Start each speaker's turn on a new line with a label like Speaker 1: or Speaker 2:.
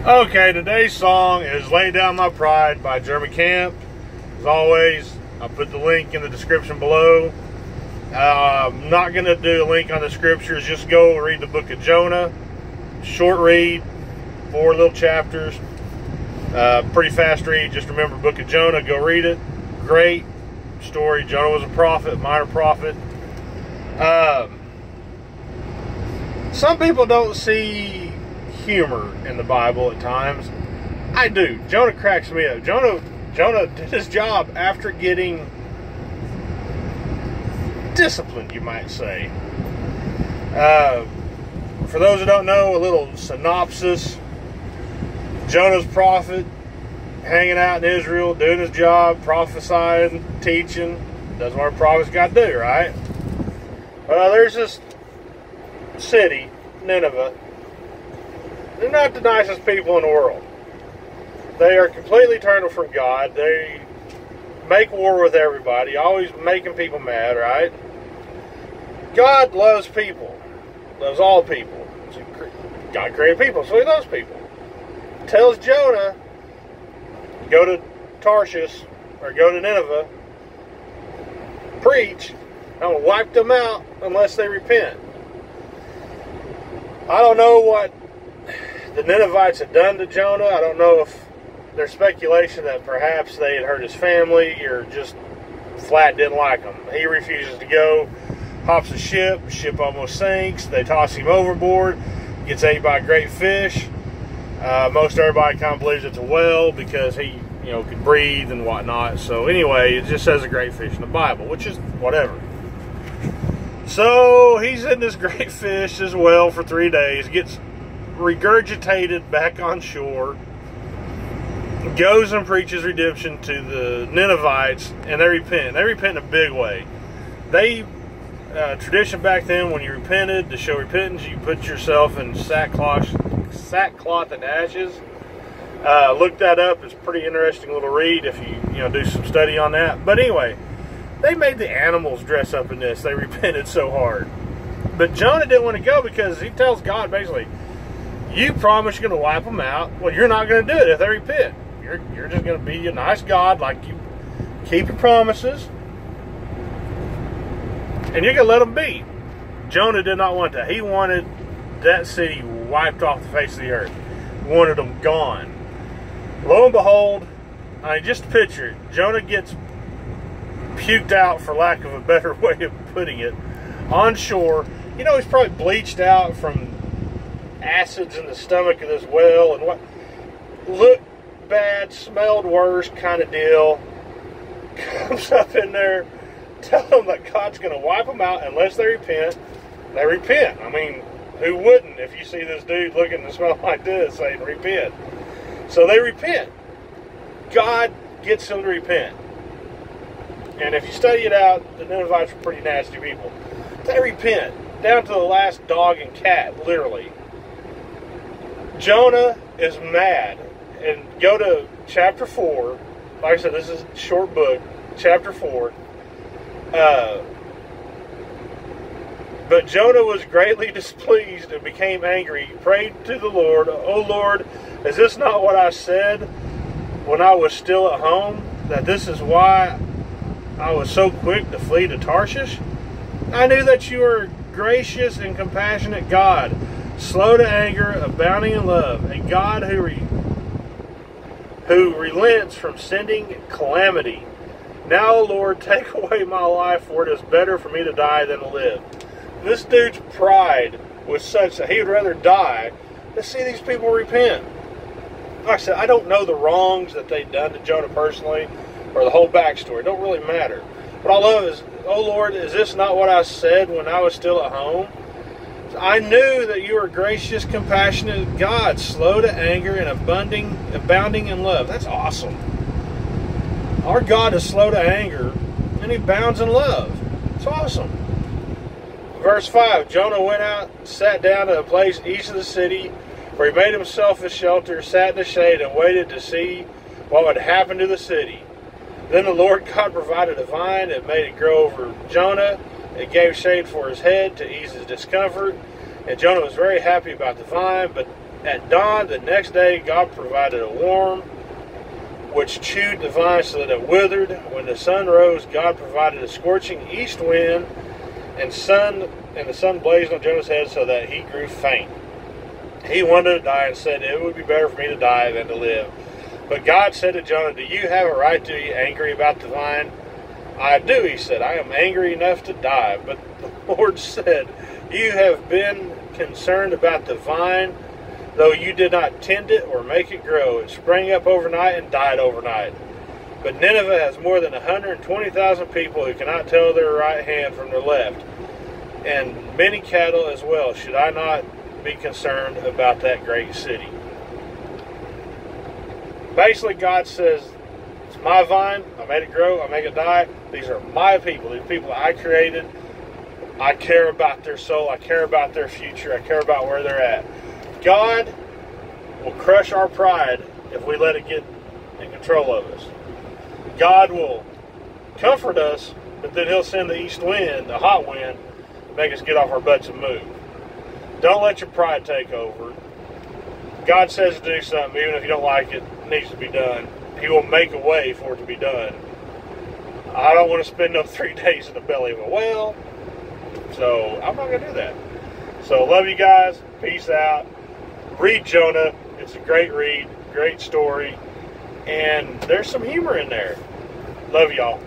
Speaker 1: Okay, today's song is Lay Down My Pride by German Camp. As always, I'll put the link in the description below. I'm not going to do a link on the scriptures. Just go read the book of Jonah. Short read, 4 little chapters. Pretty fast read. Just remember book of Jonah. Go read it. Great story. Jonah was a prophet, minor prophet. Some people don't see humor in the Bible at times. I do. Jonah cracks me up. Jonah did his job after getting disciplined, you might say. For those who don't know, a little synopsis. Jonah's prophet, hanging out in Israel, doing his job, prophesying, teaching. That's what a prophet's got to do, right? Well, there's this city, Nineveh. They're not the nicest people in the world. They are completely turned from God. They make war with everybody, always making people mad, right? God loves people, loves all people. God created people, so he loves people. Tells Jonah, go to Tarshish, or go to Nineveh, preach, I'm going to wipe them out unless they repent. I don't know what the Ninevites had done to Jonah. I don't know if there's speculation that perhaps they had hurt his family or just flat didn't like him. He refuses to go, hops a ship almost sinks, they toss him overboard, gets ate by a great fish. Most everybody kind of believes it's a whale because he, could breathe and whatnot. So anyway, it just says a great fish in the Bible, which is whatever. So he's in this great fish, this whale, for 3 days, gets regurgitated back on shore, goes and preaches redemption to the Ninevites, and they repent. They repent in a big way. Tradition back then, when you repented, to show repentance, you put yourself in sackcloth and ashes. Look that up. It's a pretty interesting little read if you do some study on that. But anyway, they made the animals dress up in this. They repented so hard. But Jonah didn't want to go because he tells God basically, you promise you're going to wipe them out. Well, you're not going to do it if they repent. You're just going to be a nice God, like you keep your promises, and you're going to let them be. Jonah did not want that. He wanted that city wiped off the face of the earth. He wanted them gone. Lo and behold, just picture it. Jonah gets puked out, for lack of a better way of putting it, on shore. He's probably bleached out from acids in the stomach of this whale and what looked bad, smelled worse kind of deal. Comes up in there, tell them that God's going to wipe them out unless they repent. They repent. I mean, who wouldn't if you see this dude looking and smelling like this saying repent? So they repent. God gets them to repent. And if you study it out, the Ninevites were pretty nasty people. They repent down to the last dog and cat, literally. Jonah is mad, and go to chapter 4. Like I said, this is a short book, chapter 4. But Jonah was greatly displeased and became angry. He prayed to the Lord, "O Lord, is this not what I said when I was still at home, that this is why I was so quick to flee to Tarshish? I knew that you are gracious and compassionate God, slow to anger, abounding in love, a God who relents from sending calamity. Now, Lord, take away my life, for it is better for me to die than to live." This dude's pride was such that he would rather die than see these people repent. Like I said, I don't know the wrongs that they'd done to Jonah personally, or the whole backstory. It don't really matter. What I love is, "Oh Lord, is this not what I said when I was still at home? I knew that you are gracious, compassionate God, slow to anger, and abounding in love." That's awesome. Our God is slow to anger, and he abounds in love. It's awesome. Verse 5, Jonah went out, sat down at a place east of the city, where he made himself a shelter, sat in the shade, and waited to see what would happen to the city. Then the Lord God provided a vine and made it grow over Jonah. It gave shade for his head to ease his discomfort. And Jonah was very happy about the vine, but At dawn the next day, God provided a worm which chewed the vine so that it withered. When the sun rose, God provided a scorching east wind, and the sun blazed on Jonah's head so that he grew faint. He wanted to die and said, "It would be better for me to die than to live." But God said to Jonah, "Do you have a right to be angry about the vine?" "I do," he said. "I am angry enough to die." But the Lord said, "You have been concerned about the vine, though you did not tend it or make it grow. It sprang up overnight and died overnight. But Nineveh has more than 120,000 people who cannot tell their right hand from their left, and many cattle as well. Should I not be concerned about that great city?" Basically, God says, it's my vine. I made it grow. I make it die. These are my people. These people I created. I care about their soul. I care about their future. I care about where they're at. God will crush our pride if we let it get in control of us. God will comfort us, but then He'll send the east wind, the hot wind, to make us get off our butts and move. Don't let your pride take over. God says to do something, even if you don't like it, it needs to be done. He will make a way for it to be done. I don't want to spend no 3 days in the belly of a whale, so I'm not going to do that. So love you guys. Peace out. Read Jonah. It's a great read, great story, and there's some humor in there. Love y'all.